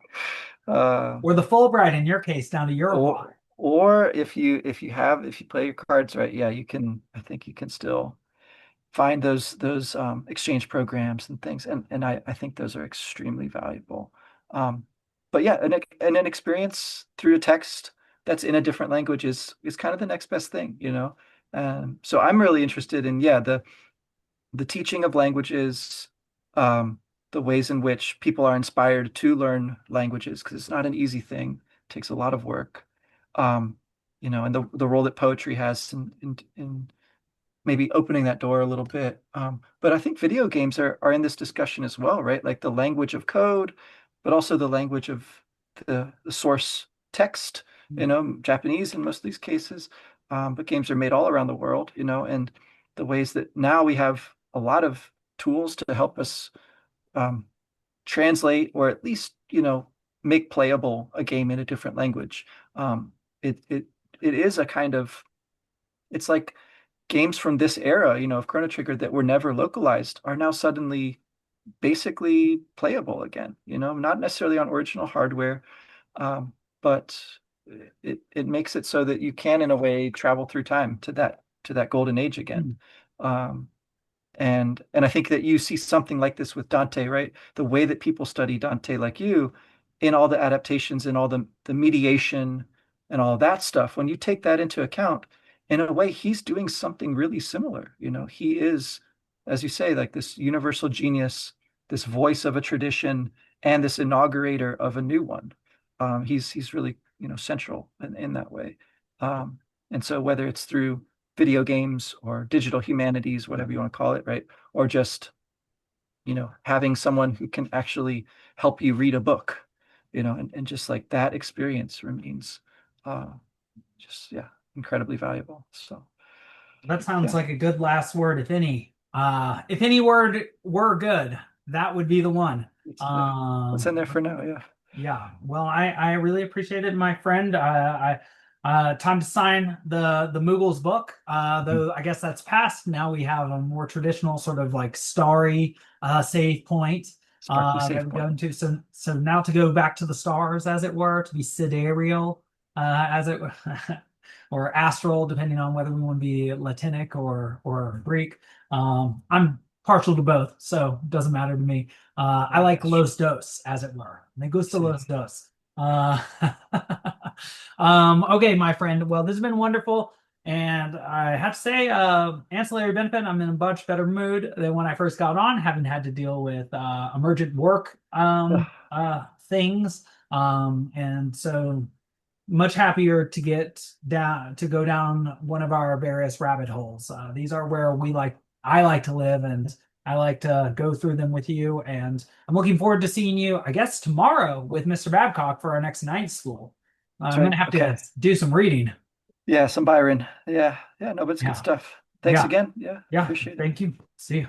Uh, or the Fulbright in your case down to Uruguay. or if you play your cards right, yeah, I think you can still find those exchange programs and things, and I think those are extremely valuable. Um, but yeah, an experience through a text that's in a different language is kind of the next best thing. So I'm really interested in, yeah, the teaching of languages, um, the ways in which people are inspired to learn languages, because it's not an easy thing. It takes a lot of work. Um, and the role that poetry has in maybe opening that door a little bit. But I think video games are in this discussion as well, right? Like the language of code, but also the language of the source text, Japanese in most of these cases. But games are made all around the world, and the ways that now we have a lot of tools to help us um, translate or at least, make playable a game in a different language. Um, it is a kind of, it's like games from this era, of Chrono Trigger that were never localized are now suddenly basically playable again, not necessarily on original hardware, but it makes it so that you can, in a way, travel through time to that golden age again. Mm. Um, and I think that you see something like this with Dante, right? The way that people study Dante, like you, in all the adaptations and all the mediation and all that stuff, when you take that into account, in a way, he's doing something really similar. He is, as you say, like this universal genius, this voice of a tradition and this inaugurator of a new one. He's really, central in that way. Um, and so whether it's through video games or digital humanities, whatever you want to call it, right? Or just, having someone who can actually help you read a book, and just like that experience remains uh, just, yeah, incredibly valuable. So, That sounds yeah, like a good last word, if any. If any word were good, that would be the one. what's in there for now? Yeah. Yeah. Well, I really appreciate it, my friend. Time to sign the Moogle's book. Mhm. Though I guess that's past. Now we have a more traditional sort of like starry save point Sparkly that save we go point. into. So now to go back to the stars, as it were, to be sidereal, as it or astral, depending on whether we want to be Latinic or Greek. I'm partial to both, so it doesn't matter to me. I Yeah, like that's true. Los Dos, as it were. Me gusta See. Los Dos. Uh, okay, my friend. Well, this has been wonderful. And I have to say, ancillary benefit, I'm in a much better mood than when I first got on, having had to deal with emergent work things. And so much happier to get down to go down one of our various rabbit holes. These are where I like to live, and I like to go through them with you. And I'm looking forward to seeing you, I guess, tomorrow with Mr. Babcock for our next night school. That's I'm right. gonna have to Okay. do some reading. Yeah, some Byron. Yeah. Yeah, no, but it's good Yeah, stuff. Thanks yeah, again. Yeah, yeah. appreciate it. Thank you. See you.